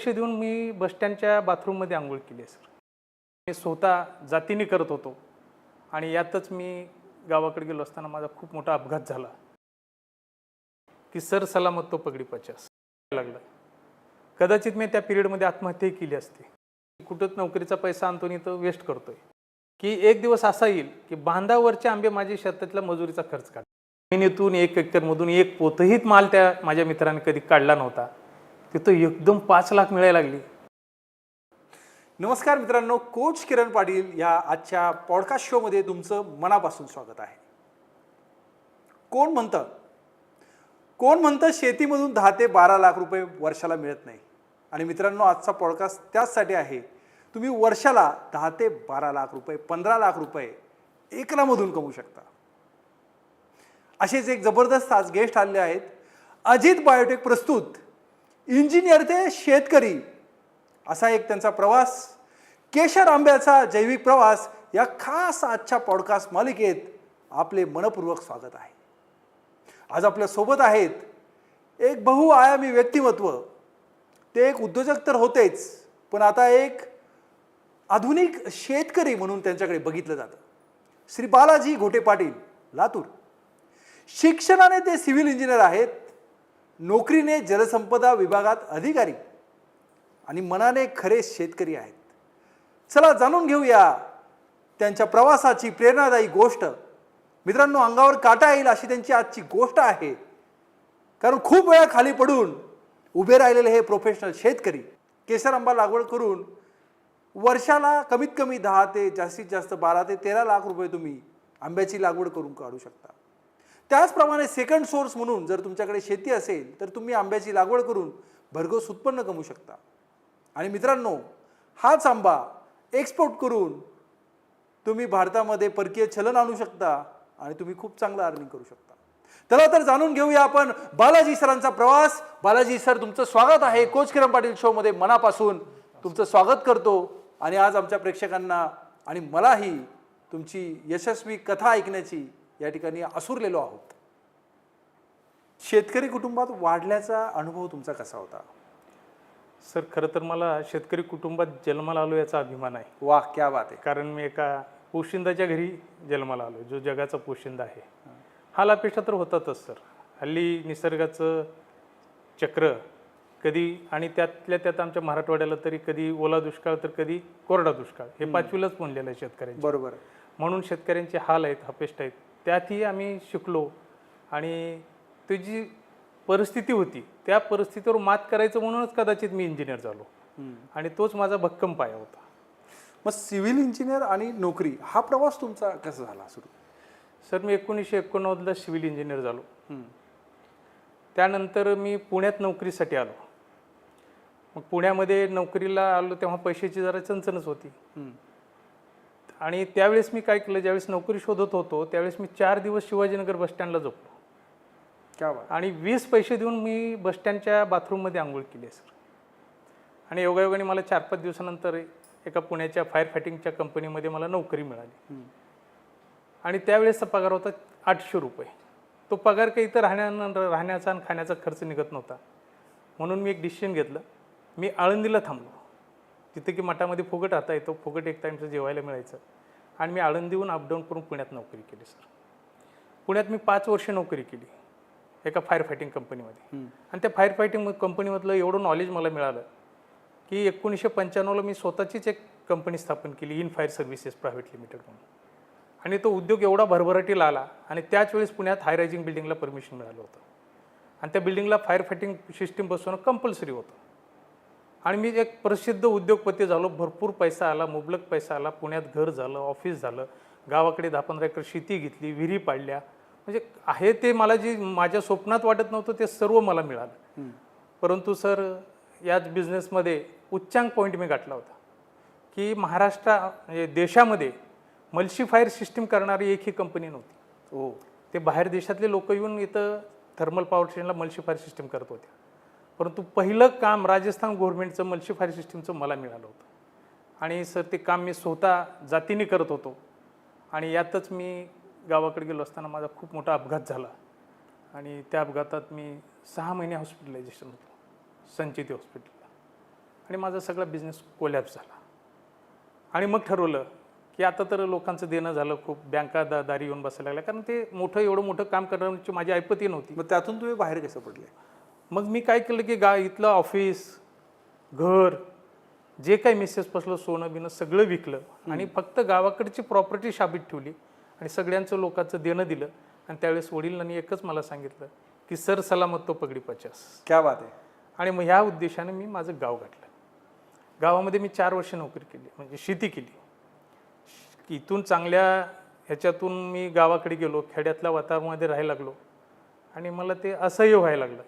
पैसे देऊन मी बसस्टँडच्या बाथरूममध्ये अंघोळ केली आहे सर. मी स्वतः जातीने करत होतो आणि यातच मी गावाकडे गेलो असताना माझा खूप मोठा अपघात झाला की सर सलामत तो पगडी 50 लागला. कदाचित मी त्या पिरियडमध्ये आत्महत्या केली असती. कुठंच नोकरीचा पैसा आणतो आणि तो वेस्ट करतोय की एक दिवस असा येईल की बांधावरचे आंबे माझे शेतातला मजुरीचा खर्च काढ. जमिनीतून 1 एकरमधून 1 पोतही माल त्या माझ्या मित्राने कधी काढला नव्हता. तिथं एकदम 5 लाख मिळायला लागली. नमस्कार मित्रांनो, कोच किरण पाटील या आजच्या पॉडकास्ट शोमध्ये तुमचं मनापासून स्वागत आहे. कोण म्हणतं शेतीमधून 10 ते 12 लाख रुपये वर्षाला मिळत नाही. आणि मित्रांनो, आजचा पॉडकास्ट त्याचसाठी आहे. तुम्ही वर्षाला 10 ते 12 लाख रुपये, 15 लाख रुपये एकरामधून कमवू शकता. असेच एक जबरदस्त आज गेस्ट आलेले आहेत. अजित बायोटेक प्रस्तुत इंजिनियर ते शेतकरी असा एक त्यांचा प्रवास, केशर आंब्याचा जैविक प्रवास, या खास आजच्या पॉडकास्ट मालिकेत आपले मनपूर्वक स्वागत आहे. आज आपल्या सोबत आहेत एक बहुआयामी व्यक्तिमत्व. ते एक उद्योजक तर होतेच, पण आता एक आधुनिक शेतकरी म्हणून त्यांच्याकडे बघितलं जातं. श्री बालाजी घोटे पाटील, लातूर. शिक्षणाने ते सिव्हिल इंजिनियर आहेत, नोकरीने जलसंपदा विभागात अधिकारी आणि मनाने खरे शेतकरी आहेत. चला जाणून घेऊया त्यांच्या प्रवासाची प्रेरणादायी गोष्ट. मित्रांनो, अंगावर काटा येईल अशी त्यांची आजची गोष्ट आहे. कारण खूप वेळा खाली पडून उभे राहिलेले हे प्रोफेशनल शेतकरी केशर आंबा लागवड करून वर्षाला कमीत कमी 10 ते जास्तीत जास्त 12 ते 13 लाख रुपये तुम्ही आंब्याची लागवड करून काढू शकता. त्याचप्रमाणे सेकंड सोर्स म्हणून जर तुमच्याकडे शेती असेल तर तुम्ही आंब्याची लागवड करून भरघोस उत्पन्न कमवू शकता. आणि मित्रांनो, हाच आंबा एक्सपोर्ट करून तुम्ही भारतामध्ये परकीय चलन आणू शकता आणि तुम्ही खूप चांगलं अर्निंग करू शकता. चला तर जाणून घेऊया आपण बालाजी सरांचा प्रवास. बालाजी सर, तुमचं स्वागत आहे कोच किरण पाटील शो मध्ये. मनापासून तुमचं स्वागत करतो. आणि आज आमच्या प्रेक्षकांना आणि मलाही तुमची यशस्वी कथा ऐकण्याची या ठिकाणी आसुरलेलो आहोत. शेतकरी कुटुंबात वाढल्याचा अनुभव तुमचा कसा होता? सर, खरं तर मला शेतकरी कुटुंबात जन्माला आलो याचा अभिमान आहे. वाह, क्या बात आहे. कारण मी एका पोशिंदाच्या घरी जन्माला आलो, जो जगाचा पोशिंदा आहे. हाल अपेक्षा तर होतातच सर. हल्ली निसर्गाचं चक्र कधी, आणि त्यातल्या त्यात आमच्या मराठवाड्याला तरी कधी ओला दुष्काळ तर कधी कोरडा दुष्काळ, हे 5वीलाच म्हणलेलं आहे शेतकऱ्यांचे. बरोबर. म्हणून शेतकऱ्यांचे हाल आहेत, अपेष्ट आहेत. त्यातही आम्ही शिकलो आणि ती जी परिस्थिती होती त्या परिस्थितीवर मात करायचं म्हणूनच कदाचित मी इंजिनियर झालो. आणि तोच माझा भक्कम पाया होता. मग सिव्हिल इंजिनियर आणि नोकरी हा प्रवास तुमचा कसा झाला सुरू? सर, मी 1989ला सिव्हिल इंजिनियर झालो. त्यानंतर मी पुण्यात नोकरीसाठी आलो. मग पुण्यामध्ये नोकरीला आलो तेव्हा पैशाची जरा चणचणच होती. आणि त्यावेळेस मी काय केलं, ज्यावेळेस नोकरी शोधत होतो त्यावेळेस मी 4 दिवस शिवाजीनगर बसस्टँडला झोपलो. क्या बात. आणि 20 पैसे देऊन मी बसस्टँडच्या बाथरूममध्ये आंघोळ केली आहे सर. आणि योगायोगाने मला 4-5 दिवसानंतर एका पुण्याच्या फायर फायटिंगच्या कंपनीमध्ये मला नोकरी मिळाली. आणि त्यावेळेसचा पगार होता 800 रुपये. तो पगार काही इतर राहण्याचा आणि खाण्याचा खर्च निघत नव्हता. म्हणून मी एक डिसिजन घेतलं. मी आळंदीला थांबलो, तिथे की मठामध्ये फुकट राहता येतो, फुकट एक टाईमचं जेवायला मिळायचं. आणि मी आळंदीहून अपडाऊन करून पुण्यात नोकरी केली सर. पुण्यात मी 5 वर्ष नोकरी केली एका फायर फायटिंग कंपनीमध्ये. आणि त्या फायर फायटिंग कंपनीमधलं एवढं नॉलेज मला मिळालं की 1995ला मी स्वतःचीच एक कंपनी स्थापन केली, in fire services private limited म्हणून. आणि तो उद्योग एवढा भरभराटीला आला आणि त्याच वेळेस पुण्यात हाय रायझिंग बिल्डिंगला परमिशन मिळालं होतं. आणि त्या बिल्डिंगला फायर फायटिंग सिस्टीम बसवणं कंपल्सरी होतं. आणि मी एक प्रसिद्ध उद्योगपती झालो. भरपूर पैसा आला, मुबलक पैसा आला. पुण्यात घर झालं, ऑफिस झालं, गावाकडे 10-15 एकर शेती घेतली, विहिरी पाडल्या. म्हणजे आहे ते मला जे माझ्या स्वप्नात वाटत नव्हतं ते सर्व मला मिळालं. परंतु सर, याच बिझनेसमध्ये उच्चांक पॉईंट मी गाठला होता की म्हणजे देशामध्ये मल्शी फायर सिस्टीम करणारी एकही कंपनी नव्हती. ते बाहेर देशातले लोक येऊन इथं थर्मल पॉवर स्टेशनला मल्शी फायर सिस्टीम करत होत्या. परंतु पहिलं काम राजस्थान गव्हर्नमेंटचं मल्शी फायर सिस्टीमचं मला मिळालं होतं. आणि सर, ते काम मी स्वतः जातीने करत होतो. आणि यातच मी गावाकडे गेलो असताना माझा खूप मोठा अपघात झाला. आणि त्या अपघातात मी 6 महिने हॉस्पिटलायझेशन होतो संचिती हॉस्पिटलला. आणि माझा सगळा बिझनेस कोलॅप्स झाला. आणि मग ठरवलं की आता तर लोकांचं देणं झालं खूप, बँका दारी येऊन बसायला लागल्या, कारण ते एवढं मोठं काम करण्याची माझी ऐपतही नव्हती. मग त्यातून तुम्ही बाहेर कसं पडले? मग मी काय केलं की इथलं ऑफिस, घर, जे काही मिसेस पसलं सोनं बिनं सगळं विकलं आणि फक्त गावाकडची प्रॉपर्टी शाबीत ठेवली आणि सगळ्यांचं लोकांचं देणं दिलं. आणि त्यावेळेस वडिलांनी एकच मला सांगितलं की सर सलामत तो पगडी 50. क्या बात आहे. आणि मग ह्या उद्देशाने मी माझं गाव गाठलं. गावामध्ये मी 4 वर्ष नोकरी केली, म्हणजे शेती केली. इथून चांगल्या ह्याच्यातून मी गावाकडे गेलो, खेड्यातल्या वातावरणामध्ये राहायला लागलो आणि मला ते असह्य व्हायला लागलं.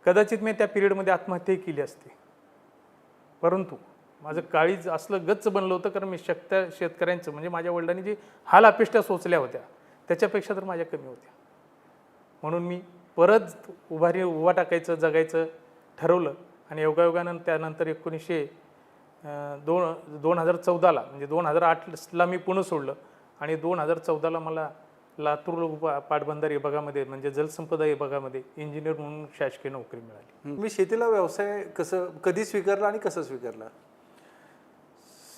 कदाचित मी त्या पिरियडमध्ये आत्महत्याही केली असते, परंतु माझं काळीज असलं गच्च बनलं होतं, कारण मी शेतकऱ्यांचं म्हणजे माझ्या वडिलांनी जे हाल अपेष्टा सोचल्या होत्या त्याच्यापेक्षा तर माझ्या कमी होत्या. म्हणून मी परत उभा टाकायचं, जगायचं ठरवलं. आणि योगायोगानं त्यानंतर 2014ला म्हणजे 2008ला मी पुणे सोडलं आणि 2014ला मला लातूर पाटबंधारे विभागामध्ये म्हणजे जलसंपदा विभागामध्ये इंजिनियर म्हणून शासकीय नोकरी मिळाली. मी शेतीला व्यवसाय कधी स्वीकारला आणि कसं स्वीकारला?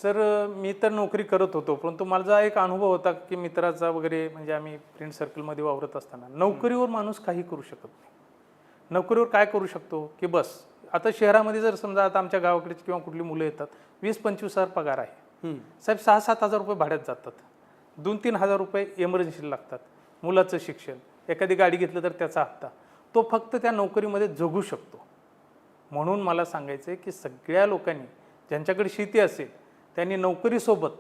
सर मी तर नोकरी करत होतो, परंतु माझा एक अनुभव होता की मित्राचा वगैरे, म्हणजे आम्ही फ्रेंड सर्कलमध्ये वावरत असताना नोकरीवर माणूस काही करू शकत नाही. नोकरीवर काय करू शकतो की बस आता शहरामध्ये जर समजा आता आमच्या गावाकडची किंवा कुठली मुलं येतात, 20-25 हजार पगार आहे साहेब, 6-7 हजार रुपये भाड्यात जातात, 2-3 हजार रुपये एमर्जन्सीला लागतात, मुलाचं शिक्षण, एखादी गाडी घेतलं तर त्याचा हप्ता, तो फक्त त्या नोकरीमध्ये जगू शकतो. म्हणून मला सांगायचं आहे की सगळ्या लोकांनी ज्यांच्याकडे शेती असेल त्यांनी नोकरीसोबत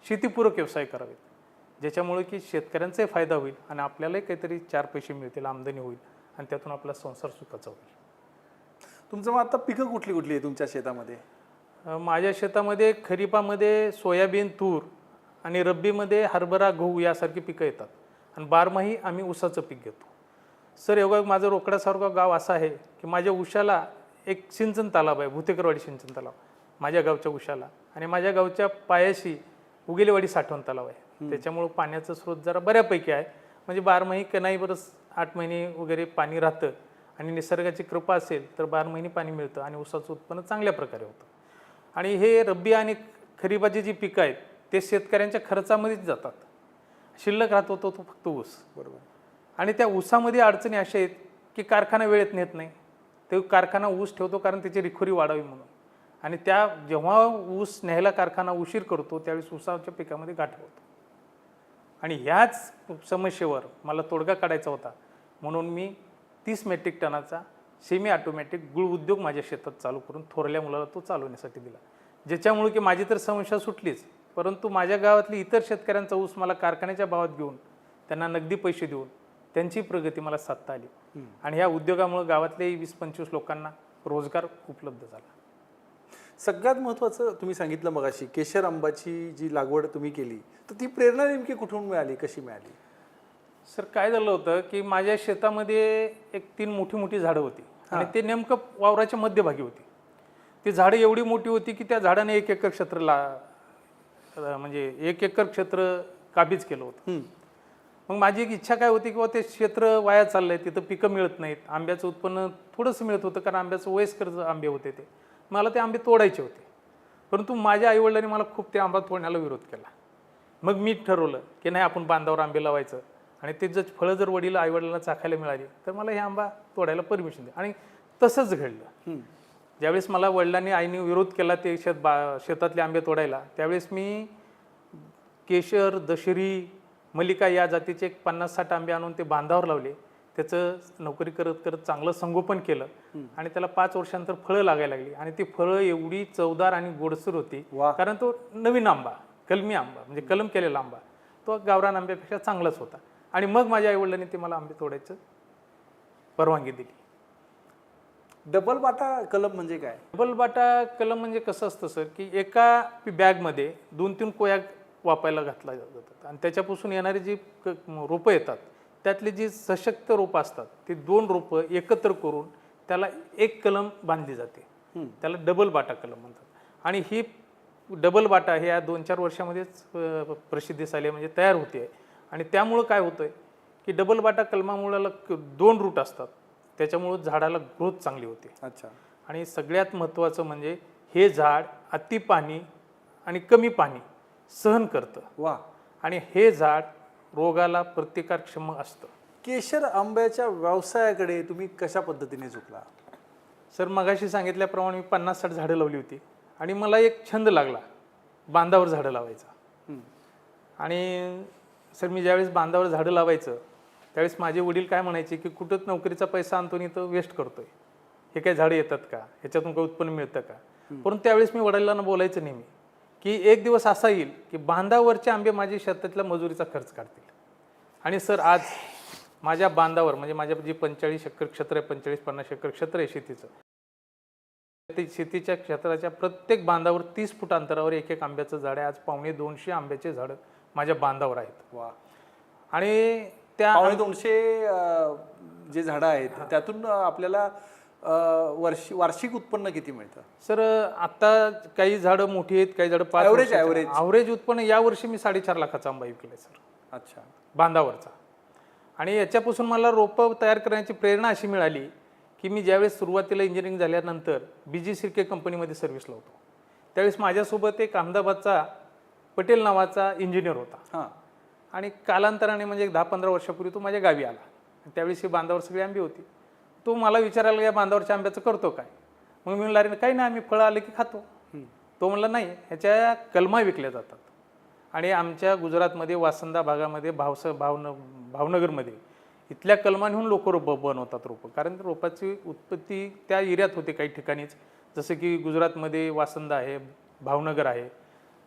शेतीपूरक व्यवसाय करावेत, ज्याच्यामुळे की शेतकऱ्यांचाही फायदा होईल आणि आपल्यालाही काहीतरी 4 पैसे मिळतील, आमदनी होईल आणि त्यातून आपला संसार सुखाचा होईल. तुमचं मग आता पिकं कुठली कुठली आहे तुमच्या शेतामध्ये? माझ्या शेतामध्ये खरीपामध्ये सोयाबीन, तूर आणि रब्बीमध्ये हरभरा, गहू यासारखी पिकं येतात आणि बारमाही आम्ही ऊसाचं पीक घेतो. सर एवढं माझं रोकड्यासारखं गाव असं आहे की माझ्या उशाला एक सिंचन तलाव आहे, भुतेकरवाडी सिंचन तलाव माझ्या गावच्या उशाला, आणि माझ्या गावच्या पायाशी उगेलेवाडी साठवण तलाव आहे. त्याच्यामुळं पाण्याचा स्रोत जरा बऱ्यापैकी आहे, म्हणजे बारमाही नाही बरंच 8 महिने वगैरे पाणी राहतं आणि निसर्गाची कृपा असेल तर 12 महिने पाणी मिळतं आणि ऊसाचं उत्पन्न चांगल्या प्रकारे होतं. आणि हे रब्बी आणि खरीपाची जी पिकं आहेत ते शेतकऱ्यांच्या खर्चामध्येच जातात, शिल्लक राहत होतो तो फक्त ऊस. बरोबर. आणि त्या ऊसामध्ये अडचणी अशा आहेत की कारखाना वेळेत नेत नाही, ते कारखाना ऊस ठेवतो कारण त्याची रिखोरी वाढावी म्हणून, आणि जेव्हा ऊस न्यायला कारखाना उशीर करतो त्यावेळेस ऊसाच्या पिकामध्ये गाठ होतो. आणि ह्याच समस्येवर मला तोडगा काढायचा होता, म्हणून मी 30 मेट्रिक टनाचा सेमी ऑटोमॅटिक गुळ उद्योग माझ्या शेतात चालू करून थोरल्या मुलाला तो चालवण्यासाठी दिला, ज्याच्यामुळे की माझी तर समस्या सुटलीच, परंतु माझ्या गावातली इतर शेतकऱ्यांचा ऊस मला कारखान्याच्या भावात घेऊन त्यांना नगदी पैसे देऊन त्यांची प्रगती मला साधता आली. आणि ह्या उद्योगामुळे गावातले 20-25 लोकांना रोजगार उपलब्ध झाला. सगळ्यात महत्त्वाचं तुम्ही सांगितलं मगाशी, केशर आंबाची जी लागवड तुम्ही केली, तर ती प्रेरणा नेमकी कुठून मिळाली, कशी मिळाली? सर काय झालं होतं की माझ्या शेतामध्ये एक 3 मोठी झाडं होती आणि ते नेमकं वावराच्या मध्यभागी होती. ती झाडं एवढी मोठी होती की त्या झाडाने 1 एकर क्षेत्र म्हणजे 1 एकर क्षेत्र काबीज केलं होतं. मग माझी एक इच्छा काय होती की ते क्षेत्र वाया चाललंय, तिथं पिकं मिळत नाहीत, आंब्याचं उत्पन्न थोडंसं मिळत होतं कारण आंब्याचं वयस्कर आंबे होते, ते मला ते आंबे तोडायचे होते, परंतु माझ्या आईवडिलांनी मला खूप ते आंबा तोडण्याला विरोध केला. मग मी ठरवलं की नाही, आपण बांधावर आंबे लावायचं आणि ते जर फळं जर वडील आईवडिलांना चाखायला मिळाली तर मला हे आंबा तोडायला परमिशन दे. आणि तसंच घडलं. ज्यावेळेस मला वडिलांनी आईने विरोध केला ते शेतातले आंबे तोडायला, त्यावेळेस मी केशर, दशरी, मल्लिका या जातीचे 50-60 आंबे आणून ते बांधावर लावले. त्याचं नोकरी करत करत चांगलं संगोपन केलं आणि त्याला 5 वर्षांतर फळं लागायला लागली आणि ती फळं एवढी चवदार आणि गोडसर होती, कारण तो नवीन आंबा, कलमी आंबा म्हणजे कलम केलेला आंबा, तो गावरान आंब्यापेक्षा चांगलाच होता. आणि मग माझ्या आईवडिलांनी ते मला आंबे तोडायचं परवानगी दिली. डबल बाटा कलम म्हणजे काय? डबल बाटा कलम म्हणजे कसं असतं सर की एका बॅगमध्ये 2-3 कोया वापरायला घातला जातात आणि त्याच्यापासून येणारी जी रोपं येतात त्यातली जी सशक्त रोपं असतात ती 2 रोपं एकत्र करून त्याला 1 कलम बांधली जाते, त्याला डबल बाटा कलम म्हणतात. आणि ही डबल बाटा हे या 2-4 वर्षामध्येच प्रसिद्धीस आली, म्हणजे तयार होते. आणि त्यामुळं काय होतंय की डबल बाटा कलमामुळं 2 रूट असतात, त्याच्यामुळं झाडाला ग्रोथ चांगली होते. अच्छा. आणि सगळ्यात महत्त्वाचं म्हणजे हे झाड अति पाणी आणि कमी पाणी सहन करतं वा. आणि हे झाड रोगाला प्रतिकारक्षम असतं. केशर आंब्याच्या व्यवसायाकडे तुम्ही कशा पद्धतीने झुकला? सर मगाशी सांगितल्याप्रमाणे मी 50-60 झाडं लावली होती आणि मला एक छंद लागला बांधावर झाडं लावायचा. आणि सर मी ज्यावेळेस बांधावर झाडं लावायचं त्यावेळेस माझे वडील काय म्हणायचे की कुठंच नोकरीचा पैसा आणतो नाही तर वेस्ट करतोय, हे काय झाडं येतात का, ह्याच्यातून काही उत्पन्न मिळतं का. परंतु त्यावेळेस मी वडिलांना बोलायचं नेहमी की एक दिवस असा येईल की बांधावरचे आंबे माझे शेतातल्या मजुरीचा खर्च काढतील. आणि सर आज माझ्या बांधावर म्हणजे माझ्या जी 45 एकर क्षेत्र आहे, 45-50 एकर क्षेत्र आहे शेतीचं, शेतीच्या क्षेत्राच्या प्रत्येक बांधावर 30 फूट अंतरावर एक एक आंब्याचं झाड आहे. आज 250 आंब्याचे झाडं माझ्या बांधावर आहेत. वा. आणि त्या 250 जे झाडं आहेत त्यातून आपल्याला वार्षिक उत्पन्न किती मिळतं? सर आता काही झाडं मोठी आहेत, काही झाडं 5 ॲव्हरेज उत्पन्न यावर्षी मी 4.5 लाखाचा आंबा विकलाय सर. अच्छा. बांधावरचा. आणि याच्यापासून मला रोपं तयार करण्याची प्रेरणा अशी मिळाली की मी ज्यावेळेस सुरुवातीला इंजिनिअरिंग झाल्यानंतर BG सिर्के कंपनीमध्ये सर्व्हिसला होतो त्यावेळेस माझ्यासोबत एक अहमदाबादचा पटेल नावाचा इंजिनियर होता. हां. आणि कालांतराने म्हणजे 10-15 वर्षापूर्वी तो माझ्या गावी आला. त्यावेळेस ही बांधावर सगळी आंबी होती. तो मला विचारायला या बांधावरच्या आंब्याचं करतो काय. मग मी म्हणलं अरे काही नाही, आम्ही फळं आले की खातो. तो म्हणला नाही, ह्याच्या कलमा विकल्या जातात. आणि आमच्या गुजरातमध्ये वासंदा भागामध्ये भावनगरमध्ये इथल्या कलमा नेऊन लोक रोपं बनवतात रोपं. कारण रोपाची उत्पत्ती त्या एरियात होते काही ठिकाणीच, जसं की गुजरातमध्ये वासंदा आहे, भावनगर आहे,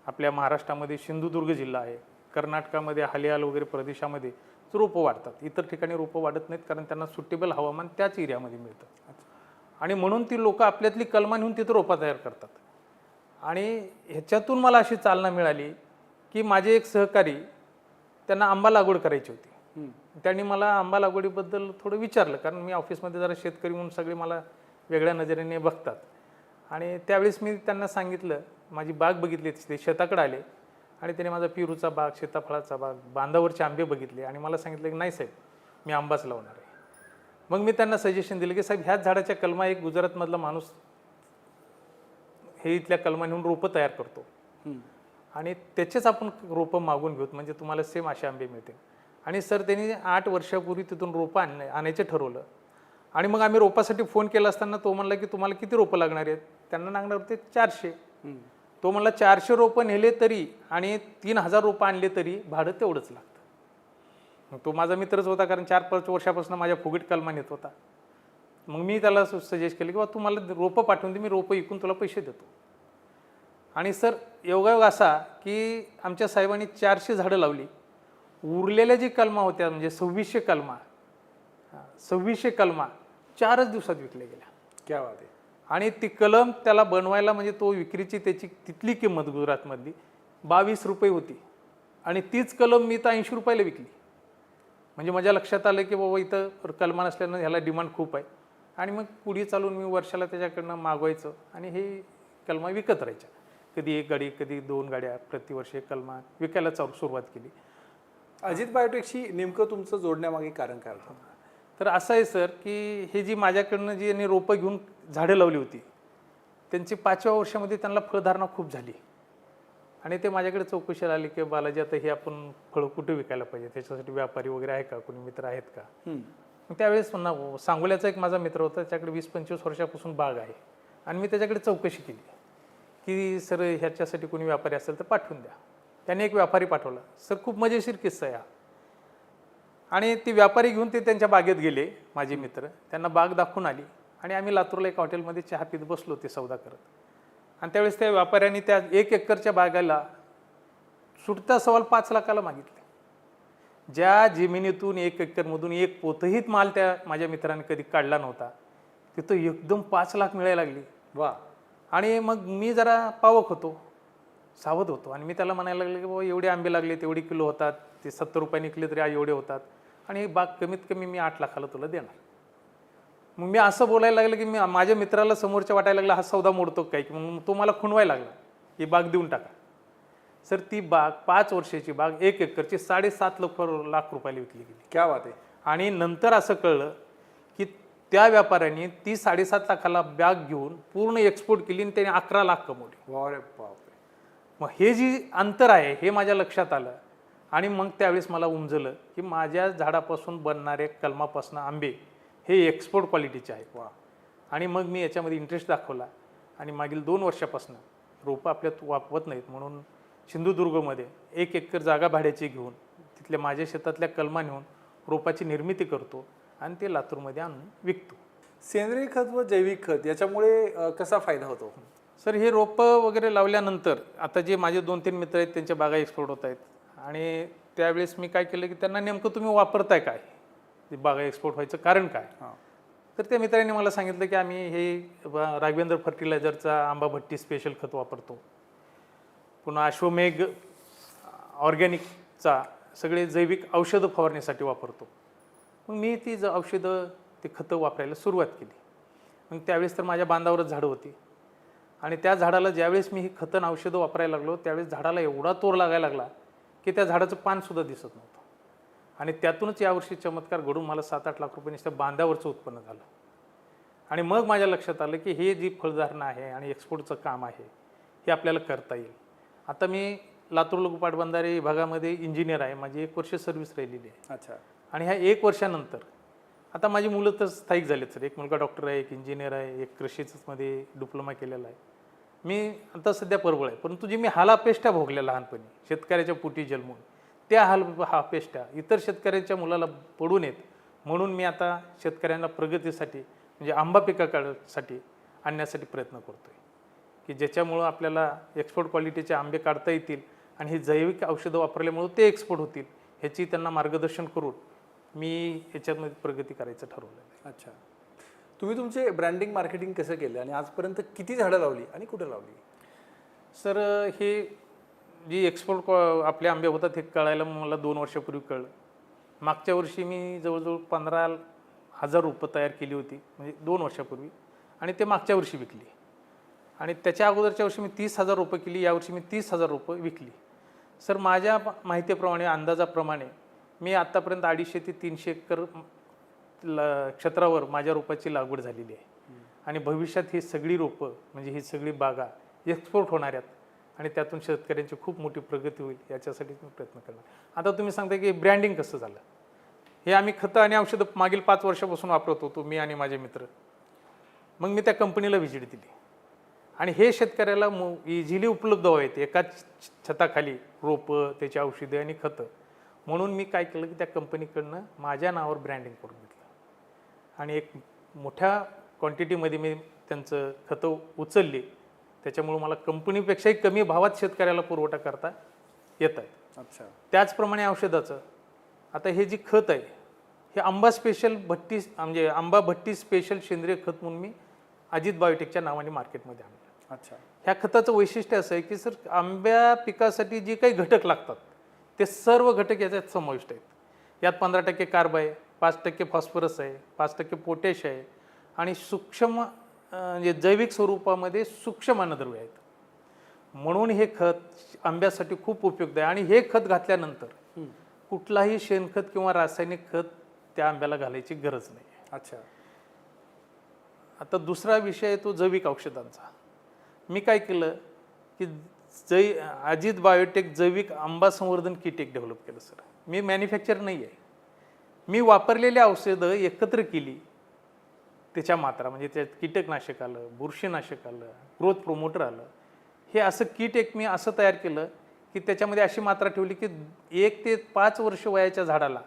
आपल्या महाराष्ट्रामध्ये सिंधुदुर्ग जिल्हा आहे, कर्नाटकामध्ये हालियाल वगैरे प्रदेशामध्ये रोपं वाढतात. इतर ठिकाणी रोपं वाढत नाहीत कारण त्यांना सुटेबल हवामान त्याच एरियामध्ये मिळतं. आणि म्हणून ती लोक आपल्यातली कलमा नेऊन तिथं रोपं तयार करतात. आणि ह्याच्यातून मला अशी चालना मिळाली की माझे एक सहकारी त्यांना आंबा लागवड करायची होती. त्यांनी मला आंबा लागवडीबद्दल थोडं विचारलं कारण मी ऑफिसमध्ये जरा शेतकरी म्हणून सगळे मला वेगळ्या नजरेने बघतात. आणि त्यावेळेस मी त्यांना सांगितलं, माझी बाग बघितली, ते शेताकडे आले आणि त्याने माझा पेरूचा बाग, सीताफळाचा बाग, बांधावरचे आंबे बघितले आणि मला सांगितलं की नाही साहेब, मी आंबाच लावणार आहे. मग मी त्यांना सजेशन दिलं की साहेब ह्याच झाडाच्या कलमा एक गुजरातमधला माणूस हे इथल्या कलमा नेऊन रोपं तयार करतो आणि त्याचेच आपण रोपं मागून घेऊत म्हणजे तुम्हाला सेम असे आंबे मिळतील. आणि सर त्यांनी 8 वर्षापूर्वी तिथून रोपं आणायचं ठरवलं. आणि मग आम्ही रोपासाठी फोन केला असताना तो म्हणला की तुम्हाला किती रोपं लागणार आहेत. त्यांना लागणार होते 400. तो म्हणला 400 रोपं नेले तरी आणि 3000 रोपं आणले तरी भाडं तेवढंच लागतं. मग तो माझा मित्रच होता कारण 4-5 वर्षापासून माझ्या फुगीट कलमा नेत होता. मग मी त्याला सजेस्ट केलं की बा तू मला रोपं पाठवून दे, मी रोपं विकून तुला पैसे देतो. आणि सर योगायोग असा की आमच्या साहेबांनी 400 झाडं लावली. उरलेल्या जी कलमा होत्या म्हणजे 2600 कलमा 4च दिवसात विकल्या गेल्या. क्या बात आहे. आणि ती कलम त्याला बनवायला म्हणजे तो विक्रीची त्याची तिथली किंमत गुजरातमधली 22 रुपये होती आणि तीच कलम मी तर 80 रुपयाला विकली. म्हणजे माझ्या लक्षात आलं की बाबा इथं कलमा नसल्यानं ह्याला डिमांड खूप आहे. आणि मग पुढे चालून मी वर्षाला त्याच्याकडनं मागवायचं आणि हे कलमा विकत राहायच्या. कधी 1 गाडी, कधी 2 गाड्या, प्रतिवर्ष एक कलमा विकायला सुरुवात केली. अजित बायोटेकशी नेमकं तुमचं जोडण्यामागे कारण काय होतं? तर असं आहे सर की हे जी माझ्याकडनं जी यांनी रोपं घेऊन झाडं लावली होती त्यांची 5व्या वर्षामध्ये त्यांना फळधारणा खूप झाली. आणि ते माझ्याकडे चौकशीला आले की बालाजी आता हे आपण फळं कुठे विकायला पाहिजे, त्याच्यासाठी व्यापारी वगैरे आहे का, कोणी मित्र आहेत का. मग त्यावेळेस सांगोल्याचा एक माझा मित्र होता, त्याच्याकडे 20-25 वर्षापासून बाग आहे. आणि मी त्याच्याकडे चौकशी केली की सर ह्याच्यासाठी कोणी व्यापारी असेल तर पाठवून द्या. त्याने एक व्यापारी पाठवला. सर खूप मजेशीर किस्सा आहे हा. आणि ती व्यापारी घेऊन ते त्यांच्या बागेत गेले माझे मित्र, त्यांना बाग दाखवून आली आणि आम्ही लातूरला एक हॉटेलमध्ये चहा पीत बसलो ते सौदा करत. आणि त्यावेळेस त्या व्यापाऱ्यांनी त्या 1 एकरच्या बागाला सुटता सवाल 5 लाखाला मागितले. ज्या जमिनीतून 1 एकरमधून एक पोतहीत माल त्या माझ्या मित्रांनी कधी काढला नव्हता तिथं एकदम 5 लाख मिळायला लागली. वा. आणि मग मी जरा पावक होतो, सावध होतो आणि मी त्याला म्हणायला लागले की बाबा एवढे आंबे लागले तेवढे किलो होतात, ते 70 रुपये निघले तरी एवढे होतात आणि बाग कमीत कमी मी 8 लाखाला तुला देणार. मग मी असं बोलायला लागलं की मी माझ्या मित्राला समोरच्या वाटायला लागला हा सौदा मोडतो काय, की मग तो मला खुणवायला लागला ही बाग देऊन टाका. सर ती बाग 5 वर्षाची बाग 1 एकरची 7.5 लाख रुपयाला विकली गेली. क्या बात आहे. आणि नंतर असं कळलं की त्या व्यापाऱ्यांनी ती 7.5 लाखाला बॅग घेऊन पूर्ण एक्सपोर्ट केली आणि त्याने 11 लाख कमवले. अरे बापरे. मग हे जी अंतर आहे हे माझ्या लक्षात आलं आणि मग त्यावेळेस मला उमजलं की माझ्या झाडापासून बनणारे कलमापासून आंबे हे एक्सपोर्ट क्वालिटीचे आहेत. वा. आणि मग मी याच्यामध्ये इंटरेस्ट दाखवला आणि मागील 2 वर्षापासून रोपं आपल्यात वापरत नाहीत म्हणून सिंधुदुर्गमध्ये 1 एकर जागा भाड्याची घेऊन तिथल्या माझ्या शेतातल्या कलमा नेऊन रोपाची निर्मिती करतो आणि ते लातूरमध्ये आणून विकतो. सेंद्रिय खत व जैविक खत याच्यामुळे कसा फायदा होतो? सर हे रोपं वगैरे लावल्यानंतर आता जे माझे 2-3 मित्र आहेत त्यांच्या बागा एक्सपोर्ट होत आहेत आणि त्यावेळेस मी काय केलं की त्यांना नेमकं तुम्ही वापरताय काय, ते बागा एक्सपोर्ट व्हायचं कारण काय. तर त्या मित्रांनी मला सांगितलं की आम्ही हे राघवेंद्र फर्टिलायझरचा आंबा भट्टी स्पेशल खत वापरतो, पुन्हा अश्वमेघ ऑर्गॅनिकचा सगळे जैविक औषधं फवारण्यासाठी वापरतो. मग मी ती औषधं ते खतं वापरायला सुरुवात केली. मग त्यावेळेस तर माझ्या बांधावरच झाडं होती आणि त्या झाडाला ज्यावेळेस मी ही खतं औषधं वापरायला लागलो त्यावेळेस झाडाला एवढा तोर लागायला लागला की त्या झाडाचं पानसुद्धा दिसत नव्हतं आणि त्यातूनच यावर्षी चमत्कार घडून मला 7-8 लाख रुपये नुसतं बांधावरचं उत्पन्न झालं. आणि मग माझ्या लक्षात आलं की हे जी फळधारणा आहे आणि एक्सपोर्टचं काम आहे हे आपल्याला करता येईल. आता मी लातूर लघुपाटबंधारे विभागामध्ये इंजिनियर आहे, माझी 1 वर्ष सर्व्हिस राहिलेली आहे. अच्छा. आणि ह्या 1 वर्षानंतर आता माझी मुलं तर स्थायिक झालेत सर. एक मुलगा डॉक्टर आहे, एक इंजिनियर आहे, एक कृषीमध्ये डिप्लोमा केलेला आहे. मी आता सध्या परवळ आहे, परंतु जी मी हालापेष्टा भोगल्या लहानपणी शेतकऱ्याच्या पोटी जन्मून त्या हापेष्टा इतर शेतकऱ्यांच्या मुलाला पडू नयेत म्हणून मी आता शेतकऱ्यांना प्रगतीसाठी म्हणजे आंबा पिकासाठी आणण्यासाठी प्रयत्न करतोय की ज्याच्यामुळं आपल्याला एक्सपोर्ट क्वालिटीचे आंबे काढता येतील आणि हे जैविक औषधं वापरल्यामुळं ते एक्सपोर्ट होतील ह्याची त्यांना मार्गदर्शन करून मी ह्याच्यामध्ये प्रगती करायचं ठरवलं आहे. अच्छा. तुम्ही तुमचे ब्रँडिंग मार्केटिंग कसं केलं आणि आजपर्यंत किती झाडं लावली आणि कुठे लावली? सर हे जी एक्सपोर्ट आपले आंबे होतात हे कळायला मला 2 वर्षापूर्वी कळलं. मागच्या वर्षी मी जवळजवळ 15,000 रोपं तयार केली होती म्हणजे 2 वर्षापूर्वी आणि ते मागच्या वर्षी विकली आणि त्याच्या अगोदरच्या वर्षी मी 30,000 रोपं केली. यावर्षी मी 30,000 रोपं विकली. सर माझ्या माहितीप्रमाणे अंदाजाप्रमाणे मी आत्तापर्यंत 250 ते 300 एकर क्षेत्रावर माझ्या रोपाची लागवड झालेली आहे आणि भविष्यात ही सगळी रोपं म्हणजे ही सगळी बागा एक्सपोर्ट होणार आहेत आणि त्यातून शेतकऱ्यांची खूप मोठी प्रगती होईल याच्यासाठी मी प्रयत्न करणार. आता तुम्ही सांगता की ब्रँडिंग कसं झालं, हे आम्ही खतं आणि औषधं मागील 5 वर्षापासून वापरत होतो मी आणि माझे मित्र. मग मी त्या कंपनीला व्हिजिट दिली आणि हे शेतकऱ्याला इझिली उपलब्ध व्हावेत एका छताखाली रोपं त्याची औषधे आणि खतं म्हणून मी काय केलं की त्या कंपनीकडनं माझ्या नावावर ब्रँडिंग करून घेतलं आणि एक मोठ्या क्वांटिटीमध्ये मी त्यांचं खतं उचलली. त्याच्यामुळं मला कंपनीपेक्षाही कमी भावात शेतकऱ्याला पुरवठा करता येत आहे. अच्छा. त्याचप्रमाणे औषधाचं आता हे जी खत आहे हे आंबा स्पेशल भट्टी म्हणजे आंबा भट्टी स्पेशल सेंद्रिय खत म्हणून मी अजित बायोटेकच्या नावाने मार्केटमध्ये आणलं. अच्छा. ह्या खताचं वैशिष्ट्य असं आहे की सर आंब्या पिकासाठी जे काही घटक लागतात ते सर्व घटक याच्यात समाविष्ट आहेत. यात 15% कार्ब आहे, 5% फॉस्फरस आहे, 5% पोटॅश आहे आणि सूक्ष्म म्हणजे जैविक स्वरूपामध्ये सूक्ष्म अन्नद्रव्ये आहेत. म्हणून हे खत आंब्यासाठी खूप उपयुक्त आहे आणि हे खत घातल्यानंतर कुठलाही शेणखत किंवा रासायनिक खत त्या आंब्याला घालायची गरज नाही. अच्छा. आता दुसरा विषय आहे तो जैविक औषधांचा. मी काय केलं की अजित बायोटेक जैविक आंबा संवर्धन किट एक डेव्हलप केलं सर. मी मॅन्युफॅक्चर नाही आहे, मी वापरलेली औषधं एकत्र केली, त्याच्या मात्रा म्हणजे त्यात कीटकनाशक आलं, बुरशीनाशक आलं, ग्रोथ प्रोमोटर आलं, हे असं किट एक मी असं तयार केलं की त्याच्यामध्ये अशी मात्रा ठेवली की 1 ते 5 वर्ष वयाच्या झाडाला